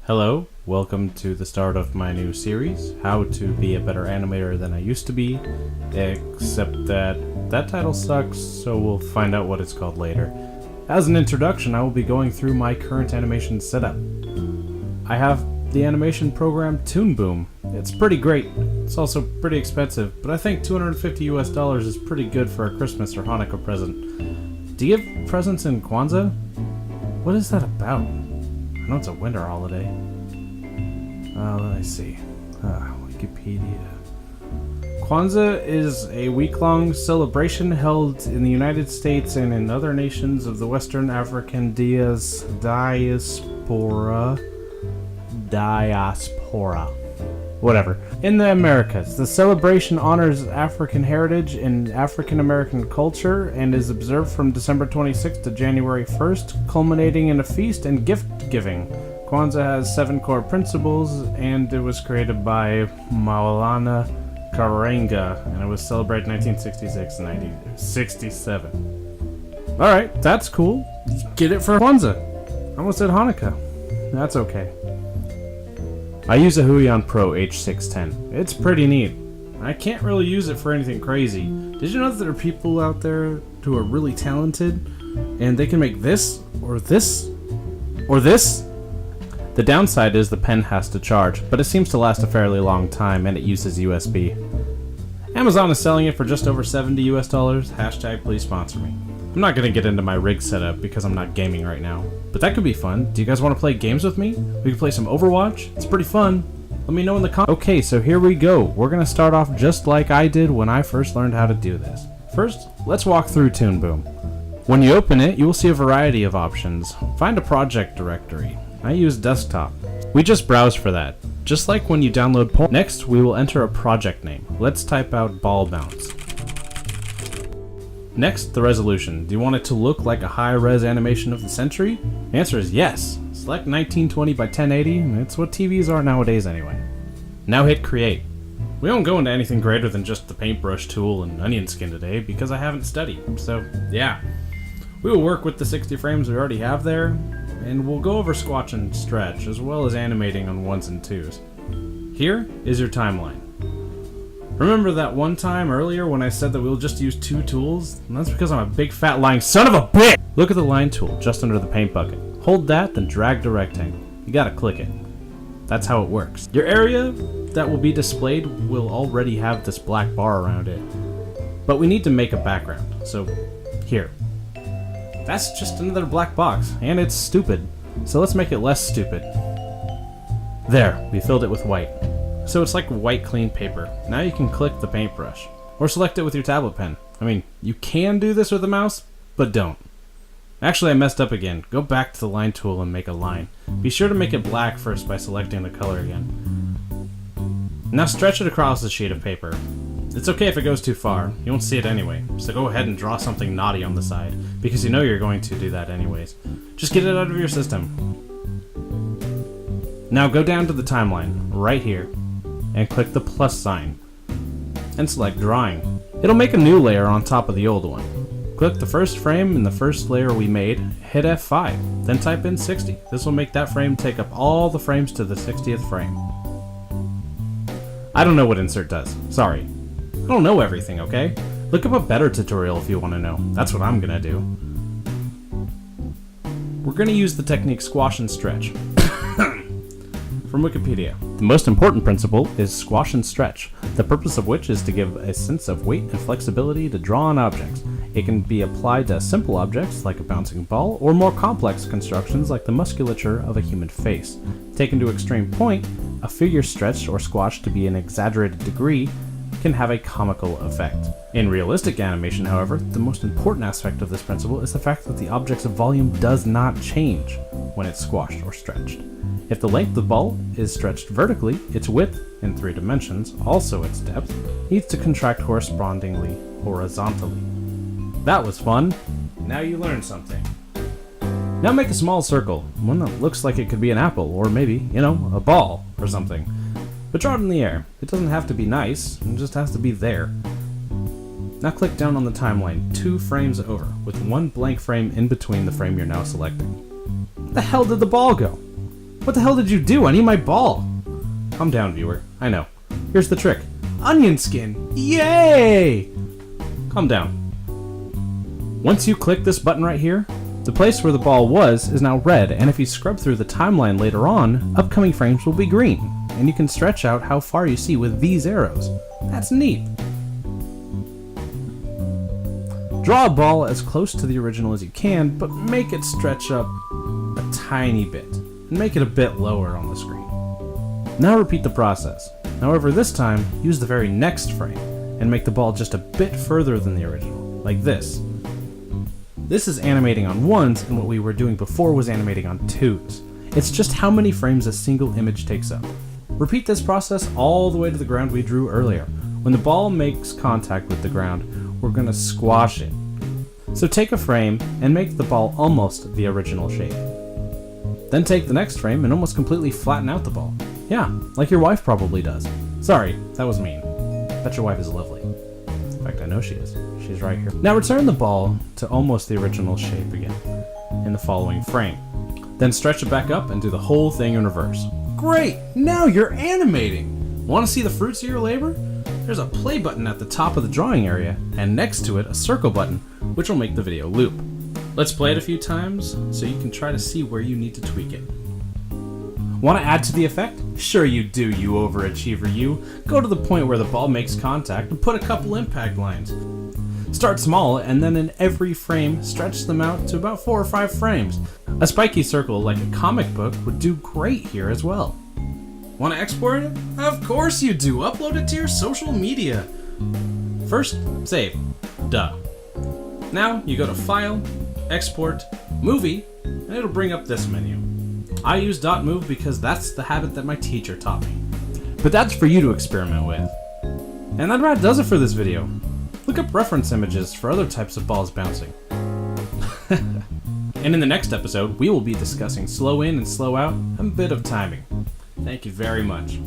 Hello, welcome to the start of my new series, How to Be a Better Animator Than I Used to Be, except that title sucks, so we'll find out what it's called later. As an introduction, I will be going through my current animation setup. I have the animation program Toon Boom. It's pretty great. It's also pretty expensive, but I think $250 is pretty good for a Christmas or Hanukkah present. Do you give presents in Kwanzaa? What is that about? I know it's a winter holiday. Let me see. Wikipedia. Kwanzaa is a week-long celebration held in the United States and in other nations of the Western African diaspora. Whatever. In the Americas, the celebration honors African heritage and African American culture and is observed from December 26th to January 1st, culminating in a feast and gift giving. Kwanzaa has 7 core principles and it was created by Maulana Karenga and it was celebrated in 1966 and 1967. Alright, that's cool. Get it for Kwanzaa. I almost said Hanukkah. That's okay. I use a Huion Pro H610. It's pretty neat. I can't really use it for anything crazy. Did you know that there are people out there who are really talented and they can make this, or this, or this? The downside is the pen has to charge, but it seems to last a fairly long time and it uses USB. Amazon is selling it for just over $70 US. Hashtag please sponsor me. I'm not going to get into my rig setup because I'm not gaming right now, but that could be fun. Do you guys want to play games with me? We can play some Overwatch. It's pretty fun. Let me know in the comments. Okay, so here we go. We're going to start off just like I did when I first learned how to do this. First, let's walk through Toon Boom. When you open it, you will see a variety of options. Find a project directory. I use desktop. We just browse for that, just like when you download porn. Next, we will enter a project name. Let's type out ball bounce. Next, the resolution. Do you want it to look like a high-res animation of the century? The answer is yes. Select 1920 by 1080, and it's what TVs are nowadays anyway. Now hit create. We won't go into anything greater than just the paintbrush tool and onion skin today because I haven't studied, so yeah. We will work with the 60 frames we already have there, and we'll go over squash and stretch as well as animating on 1s and 2s. Here is your timeline. Remember that one time earlier when I said that we'll just use 2 tools? And that's because I'm a big fat lying son of a bitch! Look at the line tool just under the paint bucket. Hold that, then drag the rectangle. You gotta click it. That's how it works. Your area that will be displayed will already have this black bar around it. But we need to make a background, so here. That's just another black box, and it's stupid. So let's make it less stupid. There, we filled it with white. So it's like white clean paper. Now you can click the paintbrush, or select it with your tablet pen. I mean, you can do this with a mouse, but don't. Actually, I messed up again. Go back to the line tool and make a line. Be sure to make it black first by selecting the color again. Now stretch it across the sheet of paper. It's okay if it goes too far. You won't see it anyway, so go ahead and draw something naughty on the side, because you know you're going to do that anyways. Just get it out of your system. Now go down to the timeline, right here, and click the plus sign, and select drawing. It'll make a new layer on top of the old one. Click the first frame in the first layer we made, hit F5, then type in 60. This will make that frame take up all the frames to the 60th frame. I don't know what insert does, sorry. I don't know everything, okay? Look up a better tutorial if you want to know. That's what I'm gonna do. We're gonna use the technique squash and stretch. From Wikipedia. The most important principle is squash and stretch, the purpose of which is to give a sense of weight and flexibility to draw on objects. It can be applied to simple objects like a bouncing ball or more complex constructions like the musculature of a human face. Taken to extreme point, a figure stretched or squashed to be an exaggerated degree can have a comical effect. In realistic animation, however, the most important aspect of this principle is the fact that the object's volume does not change when it's squashed or stretched. If the length of the ball is stretched vertically, its width, in 3 dimensions, also its depth, needs to contract correspondingly horizontally. That was fun! Now you learned something. Now make a small circle, one that looks like it could be an apple, or maybe, you know, a ball, or something. But draw it in the air. It doesn't have to be nice, it just has to be there. Now click down on the timeline 2 frames over, with 1 blank frame in between the frame you're now selecting. Where the hell did the ball go? What the hell did you do? I need my ball! Calm down, viewer. I know. Here's the trick. Onion skin! Yay! Calm down. Once you click this button right here, the place where the ball was is now red, and if you scrub through the timeline later on, upcoming frames will be green, and you can stretch out how far you see with these arrows. That's neat. Draw a ball as close to the original as you can, but make it stretch up a tiny bit, and make it a bit lower on the screen. Now repeat the process. However, this time, use the very next frame, and make the ball just a bit further than the original, like this. This is animating on 1s, and what we were doing before was animating on 2s. It's just how many frames a single image takes up. Repeat this process all the way to the ground we drew earlier. When the ball makes contact with the ground, we're going to squash it. So take a frame and make the ball almost the original shape. Then take the next frame and almost completely flatten out the ball. Yeah, like your wife probably does. Sorry, that was mean. Bet your wife is lovely. In fact, I know she is. She's right here. Now return the ball to almost the original shape again in the following frame. Then stretch it back up and do the whole thing in reverse. Great! Now you're animating! Want to see the fruits of your labor? There's a play button at the top of the drawing area, and next to it a circle button, which will make the video loop. Let's play it a few times so you can try to see where you need to tweak it. Want to add to the effect? Sure you do, you overachiever you. Go to the point where the ball makes contact and put a couple impact lines. Start small, and then in every frame, stretch them out to about 4 or 5 frames. A spiky circle like a comic book would do great here as well. Want to export it? Of course you do! Upload it to your social media! First, save. Duh. Now, you go to File, Export, Movie, and it'll bring up this menu. I use .move because that's the habit that my teacher taught me. But that's for you to experiment with. And that about does it for this video. Look up reference images for other types of balls bouncing. And in the next episode, we will be discussing slow in and slow out, and a bit of timing. Thank you very much.